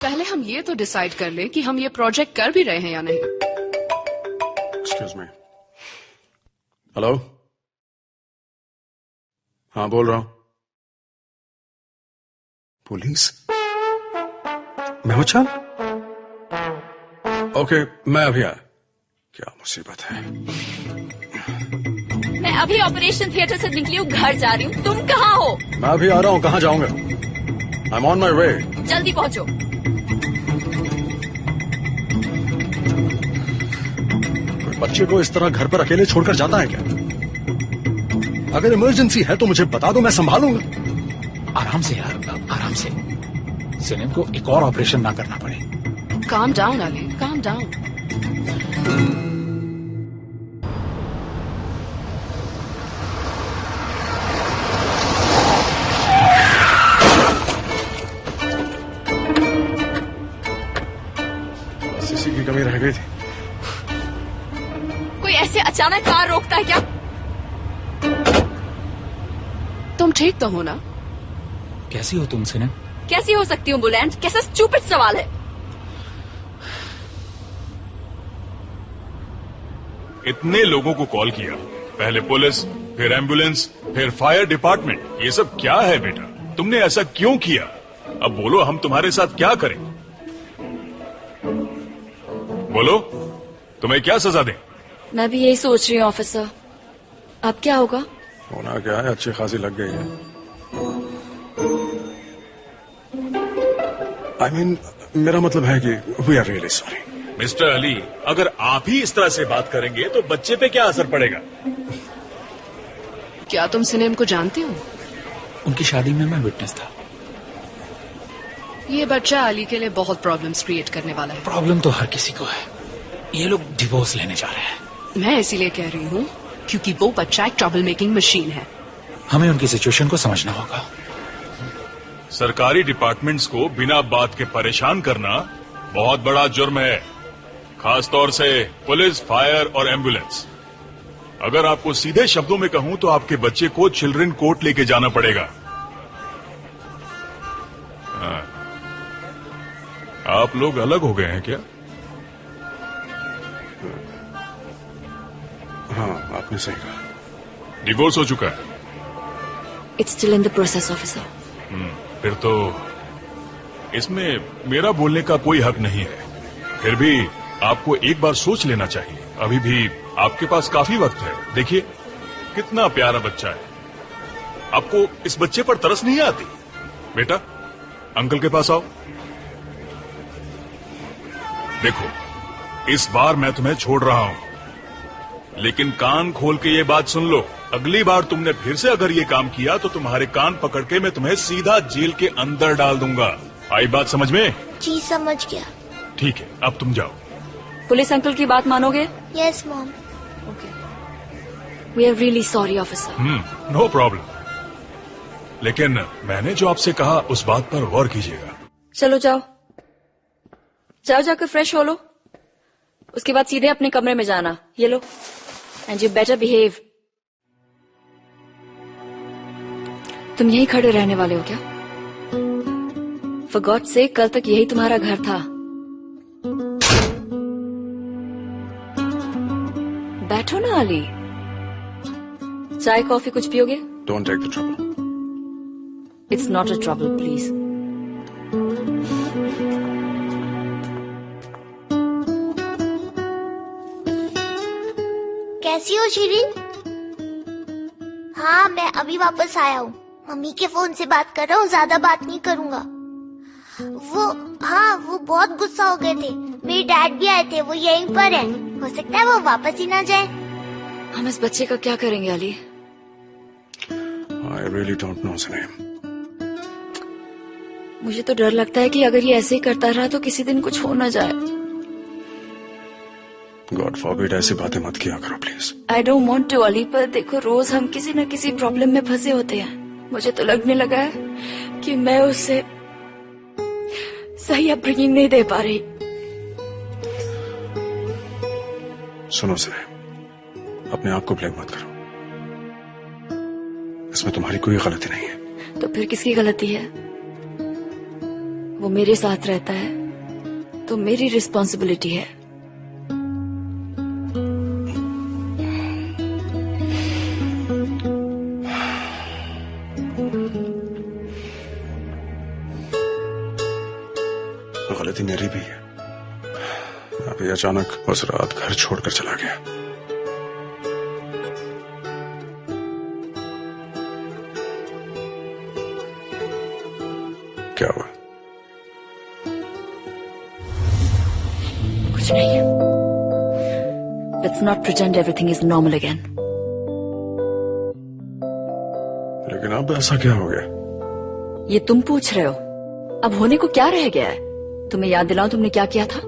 पहले हम ये तो डिसाइड कर ले कि हम ये प्रोजेक्ट कर भी रहे हैं या नहीं। Excuse me. हेलो, हाँ बोल रहा हूं। पुलिस? मैं हूं चाल? ओके, मैं अभी आया। क्या मुसीबत है। मैं अभी ऑपरेशन थिएटर से निकली हूँ, घर जा रही हूँ। तुम कहाँ हो? मैं अभी आ रहा हूँ। कहाँ जाऊंगा? आई एम ऑन माई वे। जल्दी पहुँचो। बच्चे को इस तरह घर पर अकेले छोड़कर जाता है क्या? अगर इमरजेंसी है तो मुझे बता दो, मैं संभालूंगा। आराम से यार, आराम से। सिनेम को एक और ऑपरेशन ना करना पड़े। Calm down Ali, calm down. बस इसी की कमी रह गई थी। कोई ऐसे अचानक कार रोकता है क्या? तुम ठीक तो हो ना? कैसी हो तुम सिनेम? कैसी हो सकती हूँ बुलैंड? कैसा स्टूपिड सवाल है। इतने लोगों को कॉल किया, पहले पुलिस, फिर एम्बुलेंस, फिर फायर डिपार्टमेंट। ये सब क्या है बेटा? तुमने ऐसा क्यों किया? अब बोलो, हम तुम्हारे साथ क्या करें? बोलो, तुम्हें क्या सजा दें? मैं भी यही सोच रही हूँ ऑफिसर। अब क्या होगा? होना क्या है, अच्छी खासी लग गई है। आई मीन, मेरा मतलब है कि we are really sorry. Mister Ali, अगर आप ही इस तरह से बात करेंगे तो बच्चे पे क्या असर पड़ेगा? क्या तुम सिनेम को जानते हो? उनकी शादी में मैं विटनेस था। ये बच्चा अली के लिए बहुत प्रॉब्लम्स क्रिएट करने वाला है। प्रॉब्लम तो हर किसी को है। ये लोग डिवोर्स लेने जा रहे हैं। मैं इसीलिए कह रही हूँ क्योंकि वो बच्चा एक ट्रबल मेकिंग मशीन है। हमें उनकी सिचुएशन को समझना होगा। सरकारी डिपार्टमेंट्स को बिना बात के परेशान करना बहुत बड़ा जुर्म है, खास तौर से पुलिस, फायर और एम्बुलेंस। अगर आपको सीधे शब्दों में कहूं तो आपके बच्चे को चिल्ड्रन कोर्ट लेके जाना पड़ेगा। हाँ। आप लोग अलग हो गए हैं क्या? हाँ, आपने सही कहा। डिवोर्स हो चुका है? It's still in the process officer. फिर तो इसमें मेरा बोलने का कोई हक नहीं है। फिर भी आपको एक बार सोच लेना चाहिए। अभी भी आपके पास काफी वक्त है। देखिए कितना प्यारा बच्चा है। आपको इस बच्चे पर तरस नहीं आती? बेटा, अंकल के पास आओ। देखो, इस बार मैं तुम्हें छोड़ रहा हूं, लेकिन कान खोल के ये बात सुन लो। अगली बार तुमने फिर से अगर ये काम किया तो तुम्हारे कान पकड़ के मैं तुम्हें सीधा जेल के अंदर डाल दूंगा। आई बात समझ में? जी समझ गया। ठीक है, अब तुम जाओ। पुलिस अंकल की बात मानोगे? Yes mom. Okay. We are really sorry officer. No problem. लेकिन मैंने जो आपसे कहा उस बात पर गौर कीजिएगा। चलो जाओ, जाओ जाकर फ्रेश हो लो। उसके बाद सीधे अपने कमरे में जाना। ये लो, एंड यू बेटर बिहेव। तुम यहीं खड़े रहने वाले हो क्या? फॉर गॉड से, कल तक यही तुम्हारा घर था। बैठो ना अली, चाय कॉफी कुछ पियोगे? Don't take the trouble. It's not a trouble, please. कैसी हो शिरीन? हाँ, मैं अभी वापस आया हूँ। मम्मी के फोन से बात कर रहा हूँ, ज्यादा बात नहीं करूँगा। वो बहुत गुस्सा हो गए थे। मेरे डैड भी आए थे, वो यहीं पर है। हो सकता है वो वापस ही ना जाए। हम इस बच्चे का क्या करेंगे Ali? I really don't know सिनेम। मुझे तो डर लगता है कि अगर ये ऐसे ही करता रहा तो किसी दिन कुछ हो ना जाए। गॉड फॉरबिड, ऐसी बातें मत किया करो please. I don't want to Ali, पर देखो रोज हम किसी न किसी प्रॉब्लम में फंसे होते हैं। मुझे तो लगने लगा है कि मैं उससे सही अपब्रिंगिंग नहीं दे पा रही। सुनो सिनेम, अपने आप को ब्लेम मत करो। इसमें तुम्हारी कोई गलती नहीं है। तो फिर किसकी गलती है? वो मेरे साथ रहता है तो मेरी रिस्पॉन्सिबिलिटी है। गलती मेरी भी है। अभी अचानक उस रात घर छोड़कर चला गया। क्या हुआ? कुछ नहीं। Let's not pretend everything is normal again. लेकिन अब ऐसा क्या हो गया? ये तुम पूछ रहे हो? अब होने को क्या रह गया है? तुम्हें याद दिलाऊं तुमने क्या किया था?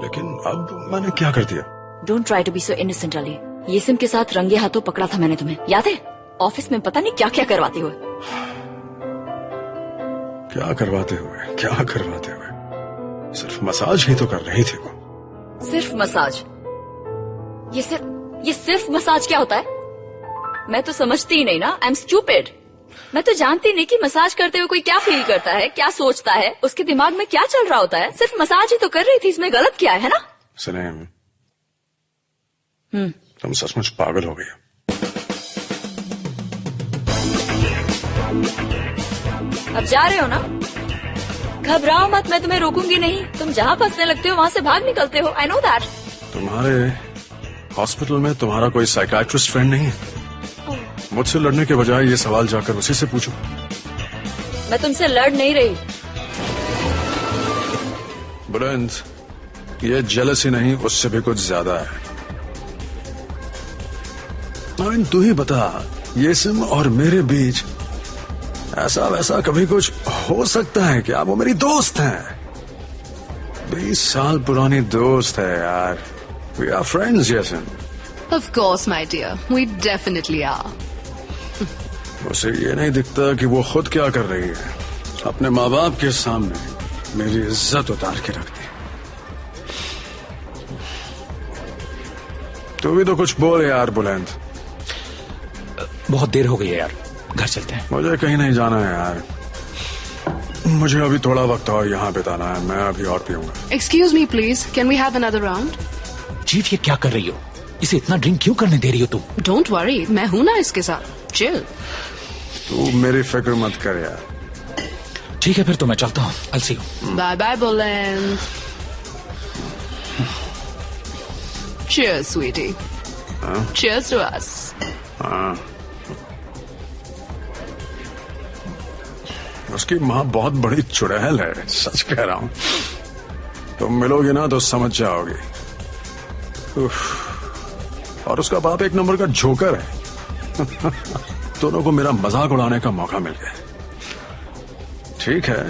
लेकिन अब मैंने क्या कर दिया? Don't try to be so innocent, Ali. येसिम के साथ रंगे हाथों पकड़ा था मैंने तुम्हें, याद है? ऑफिस में पता नहीं क्या क्या करवाते हुए। क्या करवाते हुए? क्या करवाते हुए? सिर्फ मसाज ही तो कर रही थी वो। सिर्फ मसाज? ये सिर्फ मसाज क्या होता है? मैं तो समझती ही नहीं ना। I am stupid. मैं तो जानती नहीं कि मसाज करते हुए कोई क्या फील करता है, क्या सोचता है, उसके दिमाग में क्या चल रहा होता है। सिर्फ मसाज ही तो कर रही थी, इसमें गलत क्या है ना? सलेम, तुम सचमुच पागल हो गई। अब जा रहे हो ना? घबराओ मत, मैं तुम्हें रोकूंगी नहीं। तुम जहाँ फंसने लगते हो वहाँ से भाग निकलते हो। I know that. तुम्हारे हॉस्पिटल में तुम्हारा कोई साइकाइट्रिस्ट फ्रेंड नहीं है? मुझसे लड़ने के बजाय ये सवाल जाकर उसी से पूछो। मैं तुमसे लड़ नहीं रही। बुलंद, ये जेलसी नहीं, उससे भी कुछ ज्यादा है। तू ही बता, येसिम और मेरे बीच ऐसा वैसा कभी कुछ हो सकता है क्या? वो मेरी दोस्त है, 20 साल पुरानी दोस्त है यार। We are friends Yesim. Of course, my dear. We definitely are. उसे ये नहीं दिखता कि वो खुद क्या कर रही है। अपने माँ बाप के सामने मेरी इज्जत उतार के रखती। तू भी तो कुछ बोल यार बुलंद। बहुत देर हो गई है यार, घर चलते हैं। मुझे कहीं नहीं जाना है यार। मुझे अभी थोड़ा वक्त और यहाँ बिताना है। मैं अभी और पीऊंगा। Excuse me, please. Can we have another round? Chief, ये क्या कर रही हो? इसे इतना ड्रिंक क्यों करने दे रही हो तुम? Don't worry, मैं हूं ना इसके साथ। Chill. तू मेरी फिक्र मत कर यार। ठीक है फिर तो मैं चलता हूँ। I'll see you. Bye bye, Bulent. Cheers, sweetie. Cheers to us. उसकी माँ बहुत बड़ी चुड़ैल है, सच कह रहा हूँ। तुम मिलोगे ना तो समझ जाओगे। और उसका बाप एक नंबर का जोकर है। दोनों को मेरा मजाक उड़ाने का मौका मिल गया। ठीक है,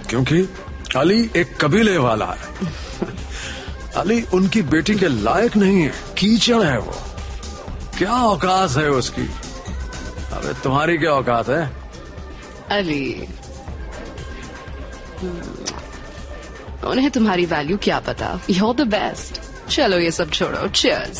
क्योंकि अली एक कबीले वाला है। अली उनकी बेटी के लायक नहीं है, कीचड़ है वो। क्या औकात है उसकी? अबे तुम्हारी क्या औकात है? अली, उन्हें तुम्हारी वैल्यू क्या पता? You're the best. चलो ये सब छोड़ो। Cheers.